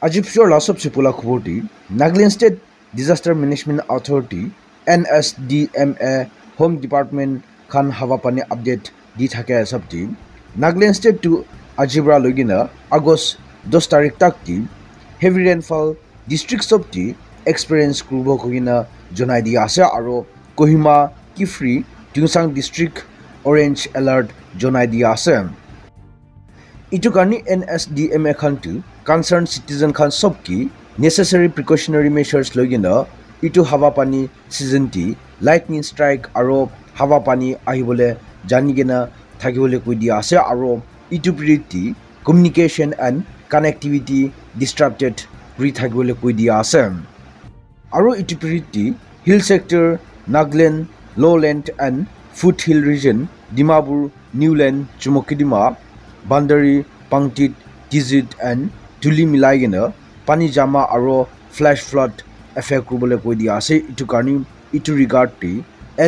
আজি পিছৰ লাষ্টত চিপোলা খবৰটি Nagaland state disaster management authority NSDMA home department খান হাৱা পানী আপডেট দি থাকে সবটি নাগালেণ্ড ষ্টেটটো আজিৰ পৰা লৈ কিনে আগষ্ট 10 তাৰিখ তাকটি হেভি ৰেইনফল ডিষ্ট্ৰিক্ট সবটি এক্সপিৰিয়েঞ্চ কৰিব কিনে জনাই দিয়া আছে আৰু কহিমা কিফ্ৰি টিংচাং ডিষ্ট্ৰিক্ট অৰেঞ্জ এলাৰ্ট জনাই দিয়া আছে ইটো কাৰণে NSDMA খানটো কনসাৰ্ন সিটিজেন খান সবকি নেসেসাৰি প্ৰিকশনাৰি মেজাৰ্স লৈ কিনে ইটো হাৱা পানী সিজনটি লাইটনিং স্ট্ৰাইক আৰু হাৱা পানী আহিবলে জানি কিনে থাকিবলৈ কৈ দিয়া আছে আৰু ইটো পিৰিয়ডটি কমিউনিকেশ্যন এণ্ড কানেক্টিভিটি ডিষ্ট্ৰাক্টেড কৰি থাকিবলৈ কৈ দিয়া আছে আৰু ইটো পিৰিয়ডটি hill sector Nagaland lowland and foothill region Dimapur Niuland Chumoukedima Bhandari পাংটিত টিজিত এণ্ড তুলি মিলাই কিনে পানী জামা আৰু ফ্লেছ ফ্লাড এফেক্ট কৰিবলৈ কৈ দিয়া আছে ইটো কাৰণে ইটো ৰিগাৰ্ডটি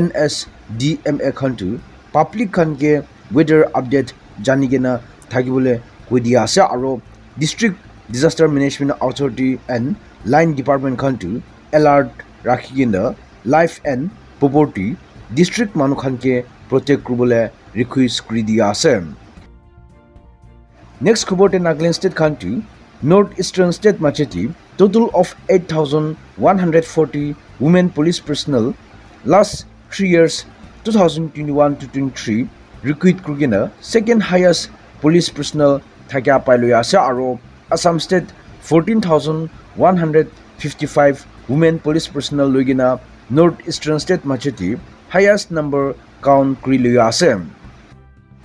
NSDMA খানটো পাব্লিক খানকে ৱেডাৰ আপডেট জানি কিনে থাকিবলৈ কৈ দিয়া আছে আৰু district disaster management authority and line department খানটো এলাৰ্ট ৰাখি কিনে লাইফ এণ্ড প্ৰপাৰ্টি ডিষ্ট্ৰিক্ট মানুহ খানকে প্ৰটেক্ট কৰিবলৈ ৰিকুৱেষ্ট কৰি দিয়া আছে নেক্সট খবৰতে নাগালেণ্ড ষ্টেট খানটো North Eastern State Macheti, total of 8,140 women police personnel last 3 years 2021 to 23 recruit Krugina, second highest police personnel Thaka Pailoya ase aro Assam State 14,155 women police personnel Lugina, North Eastern State Macheti, highest number count Kriloya ase.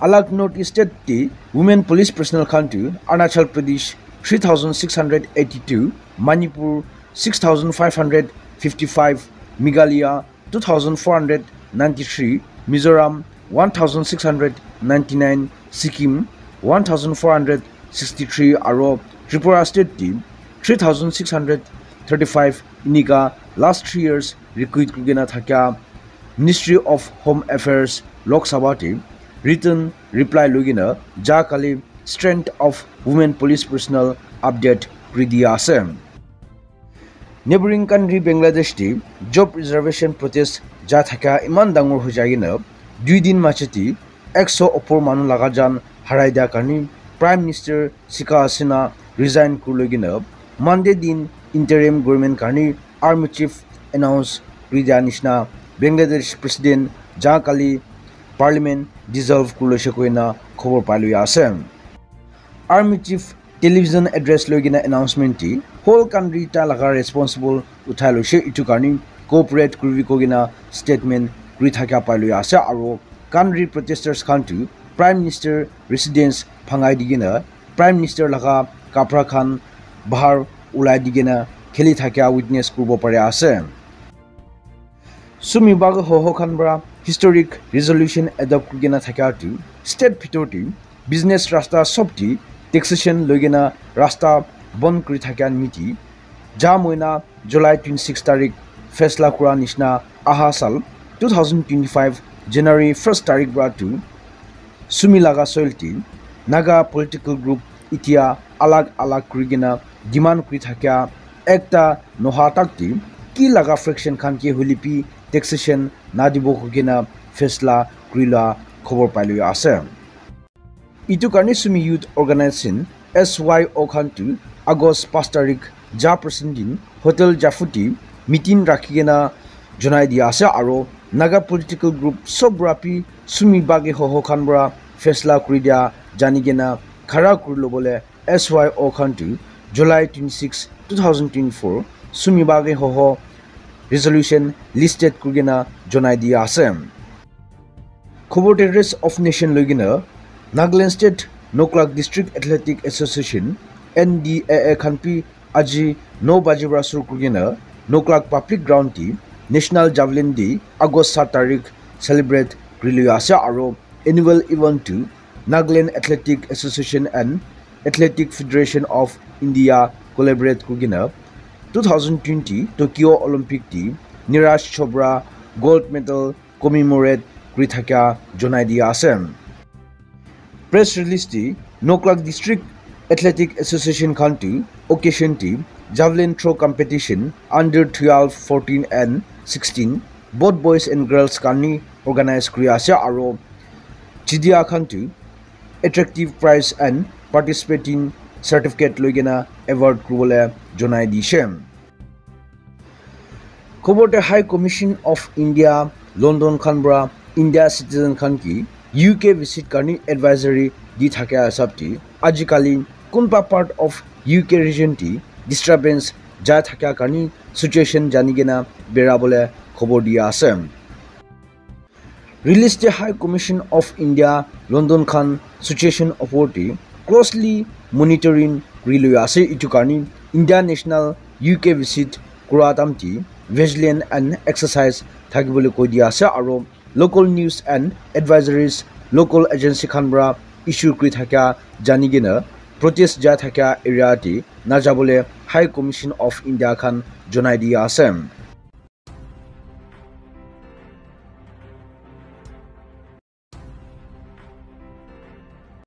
Alag North East State T, women police personnel Kantu, Arunachal Pradesh 3,682, Manipur 6,555, Meghalaya 2,493, Mizoram 1,699, Sikkim 1,463, Aro Tripura State Team 3,635, Inika last 3 years recruit Kugena Thaka Ministry of Home Affairs Lok Sabha Team written reply Lugina Jakali Strength of women police personnel update Pridia Asem. Neighboring country Bangladesh team job reservation protest Jathaka Iman Dangur Hujagina, Duidin Macheti, Exo Opor Manu Lagajan Haraida Kani, Prime Minister Sika Hasina resign Kulogina, Monday Din interim government Kani, Army Chief announced Pridia Nishna, Bangladesh President Jakali Parliament dissolve Kuloshakuina Kobor Paluya Asem. Army Chief television address logina announcement ti whole country ta laga responsible uthai loise itu karni cooperate kuri kogina statement kuri thaka pailu ase aro country protesters khan tu prime minister residence phangai digina prime minister laga kapra khan bahar ulai digina kheli thaka witness kurbo pare ase sumi bag ho khan bra historic resolution adopt kurgina thaka tu state bhitorti business rasta sobti taxation logina rasta bon kuri thakan miti ja moina July 26 tarik fesla kura nishna aha sal 2025 January 1st tarik bra tu sumi laga soilti naga political group itia alag alag kurigina demand kuri thakya ekta noha takti ki laga fraction khan ke hulipi taxation na dibo kugina fesla kurila khobor pailu ase Itu karni sumi youth organization SYO Khantu August 5 tarik ja presenting Hotel Jafuti meeting rakhigena jonai dia ase aro naga political group sobrapi sumi bage ho khanbra fesla kuri dia janigena khara kurlo bole SYO Khantu July 26 2024 sumi bage ho resolution listed kurgena jonai dia ase Khobor Terrace of Nation logina Nagaland State Noklak District Athletic Association NDAA Khanpi Aji No Bajibra Surkugina Noklak Public Ground Team National Javelin Day August 7 tarik celebrate Griluyasa Aro annual event to Nagaland Athletic Association and Athletic Federation of India collaborate Kugina 2020 Tokyo Olympic Team Niraj Chopra gold medal commemorate Grithaka Jonai Asem Press release ti Noklak District Athletic Association Khantu occasion team javelin throw competition under 12, 14 and 16 both boys and girls kani organize kuri ase aro chidia khan tu attractive prize and participating certificate loigena award kurole jonai dishe khoborte high commission of india london khanbra india citizen khan ki uk visit karni advisory di thake asapti ajikali kunpa part of uk region ti disturbance ja thaka karni situation janigena berabole khobor dia ase release the high commission of india london khan situation authority closely monitoring rilo ase itu karni india national uk visit kuratamti vigilant and exercise thakibole koi dia ase aro local news and advisories local agency khanbra issue kri thaka janigena protest ja thaka area ti na jabole high commission of india khan jonai dia ase